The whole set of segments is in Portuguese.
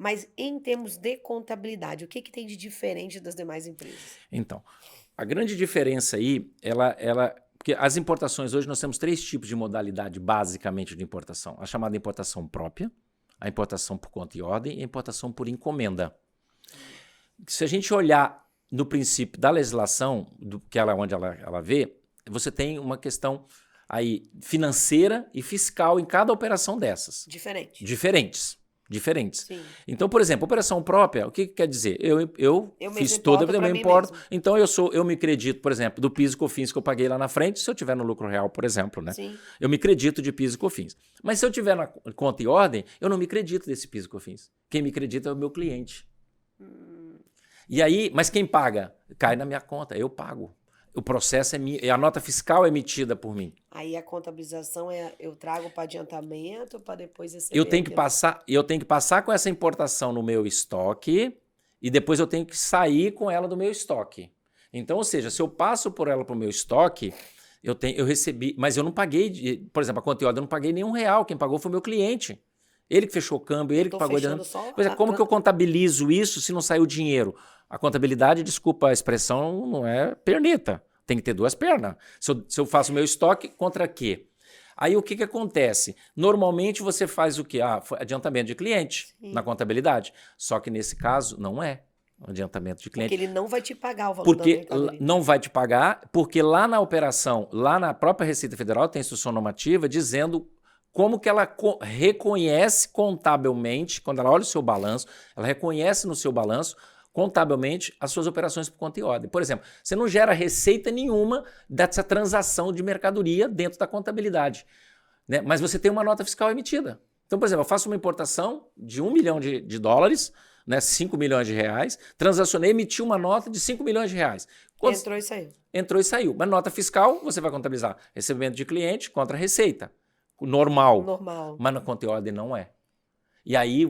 Mas em termos de contabilidade, o que que tem de diferente das demais empresas? Então, a grande diferença aí, porque as importações hoje nós temos 3 tipos de modalidade basicamente de importação. A chamada importação própria, a importação por conta e ordem e a importação por encomenda. Se a gente olhar no princípio da legislação, onde ela vê, você tem uma questão aí financeira e fiscal em cada operação dessas. Diferentes. Sim. Então, por exemplo, operação própria, o que quer dizer? Eu fiz toda, eu me importo, então eu me credito, por exemplo, do PIS e COFINS que eu paguei lá na frente, se eu tiver no lucro real, por exemplo, né? Sim. Eu me credito de PIS e COFINS. Mas se eu tiver na conta e ordem, eu não me credito desse PIS e COFINS. Quem me acredita é o meu cliente. E aí, mas quem paga? Cai na minha conta, eu pago. O processo a nota fiscal é emitida por mim. Aí a contabilização eu trago para adiantamento para depois receber. Eu tenho que passar com essa importação no meu estoque e depois eu tenho que sair com ela do meu estoque. Então, ou seja, se eu passo por ela para o meu estoque, eu recebi, mas eu não paguei, por exemplo, a conta e ordem, eu não paguei nenhum real, quem pagou foi o meu cliente. Ele que fechou o câmbio, ele que pagou. Pois é, como que eu contabilizo isso se não saiu dinheiro? A contabilidade, desculpa a expressão, não é pernita. Tem que ter 2 pernas. Se eu faço meu estoque, contra quê? Aí o que acontece? Normalmente você faz o quê? Adiantamento de cliente. Sim. Na contabilidade. Só que nesse caso não é adiantamento de cliente. Porque ele não vai te pagar o valor da mercadoria. Não vai te pagar, porque lá na operação, lá na própria Receita Federal tem instrução normativa dizendo como que ela reconhece contabilmente, quando ela olha o seu balanço, ela reconhece no seu balanço contabilmente as suas operações por conta e ordem. Por exemplo, você não gera receita nenhuma dessa transação de mercadoria dentro da contabilidade, né? Mas você tem uma nota fiscal emitida. Então, por exemplo, eu faço uma importação de 1 milhão de dólares, né, 5 milhões de reais, transacionei, emiti uma nota de 5 milhões de reais. Entrou e saiu. Entrou e saiu. Mas nota fiscal, você vai contabilizar recebimento de cliente contra receita. Normal. Mas na conta e ordem não é. E aí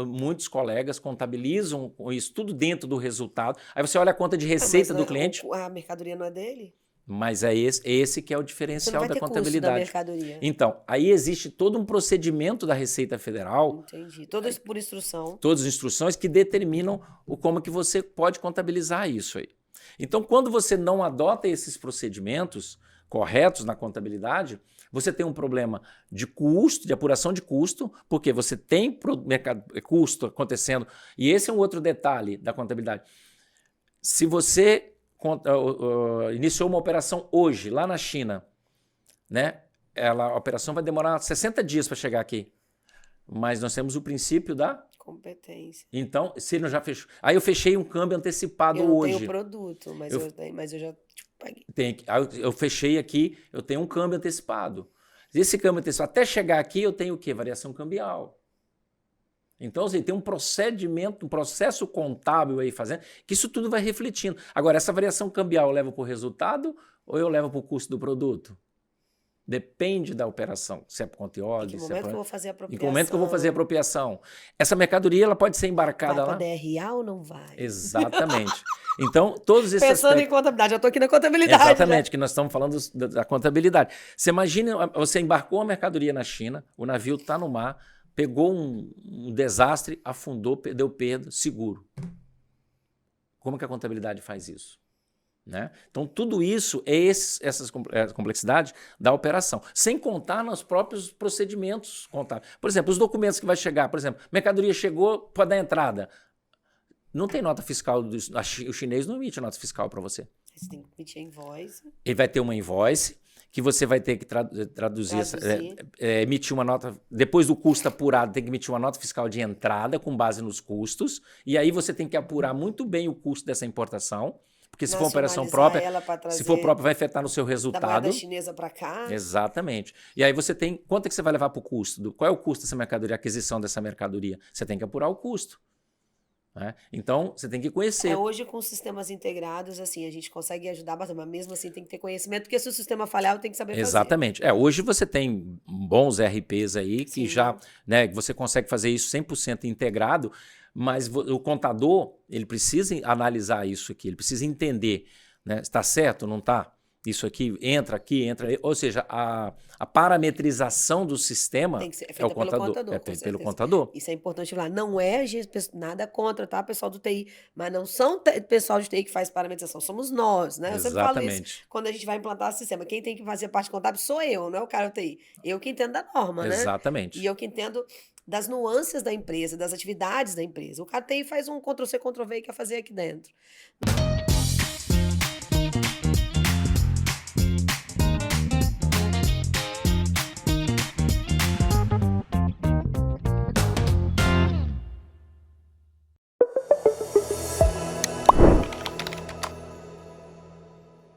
muitos colegas contabilizam isso tudo dentro do resultado. Aí você olha a conta de receita do cliente. A mercadoria não é dele? Mas é esse que é o diferencial da contabilidade. Custo da mercadoria. Então, aí existe todo um procedimento da Receita Federal. Entendi. Todas por instrução. Todas as instruções que determinam como que você pode contabilizar isso aí. Então, quando você não adota esses procedimentos corretos na contabilidade, você tem um problema de custo, de apuração de custo, porque você tem custo acontecendo. E esse é um outro detalhe da contabilidade. Se você iniciou uma operação hoje, lá na China, né? A operação vai demorar 60 dias para chegar aqui. Mas nós temos o princípio da competência. Então, se ele já fechou. Aí eu fechei um câmbio antecipado hoje. Eu não tenho produto, mas eu já paguei. Eu fechei aqui, eu tenho um câmbio antecipado. Esse câmbio antecipado, até chegar aqui, eu tenho o quê? Variação cambial. Então, assim, tem um procedimento, um processo contábil aí fazendo, que isso tudo vai refletindo. Agora, essa variação cambial eu levo para o resultado ou eu levo para o custo do produto? Depende da operação, se é por conta e ordem. Em que momento que eu vou fazer a apropriação? Em que momento que eu vou fazer a apropriação? Essa mercadoria ela pode ser embarcada lá? Vai para DRA ou não vai? Exatamente. Então, todos esses Pensando em contabilidade, eu estou aqui na contabilidade. Exatamente, que nós estamos falando da contabilidade. Você imagina, você embarcou a mercadoria na China, o navio está no mar, pegou um desastre, afundou, deu perda, seguro. Como que a contabilidade faz isso? Né? Então, tudo isso é essa complexidade da operação, sem contar nos próprios procedimentos contábeis. Por exemplo, os documentos que vai chegar, por exemplo, mercadoria chegou, pode dar entrada. Não tem nota fiscal, o chinês não emite nota fiscal para você. Você tem que emitir a invoice. Ele vai ter uma invoice que você vai ter que traduzir. Emitir uma nota, depois do custo apurado, tem que emitir uma nota fiscal de entrada com base nos custos, e aí você tem que apurar muito bem o custo dessa importação. Porque se for uma operação própria, se for própria, vai afetar no seu resultado. Da moeda chinesa para cá. Exatamente. E aí você tem, quanto é que você vai levar para o custo? Qual é o custo dessa mercadoria, a aquisição dessa mercadoria? Você tem que apurar o custo. Né? Então, você tem que conhecer. Hoje, com sistemas integrados, assim, a gente consegue ajudar bastante, mas mesmo assim tem que ter conhecimento, porque se o sistema falhar, eu tenho que saber fazer. Exatamente. Hoje você tem bons RPs aí que já, né, você consegue fazer isso 100% integrado, mas o contador, ele precisa analisar isso aqui, ele precisa entender, né? Está certo ou não está? isso aqui, entra aqui, entra aí. Ou seja, a parametrização do sistema Tem que ser é o feita pelo contador. contador, É com feito pelo certeza. contador. Isso é importante falar. Não é nada contra, tá, pessoal do TI, mas não são pessoal de TI que faz parametrização, somos nós, né? Eu sempre falo isso Exatamente. quando a gente vai implantar o sistema. Quem tem que fazer a parte contábil sou eu, não é o cara do TI. Eu que entendo da norma, né? E Exatamente. eu que entendo das nuances da empresa, das atividades da empresa. O cara do TI faz um Ctrl-C, Ctrl-V e quer fazer aqui dentro.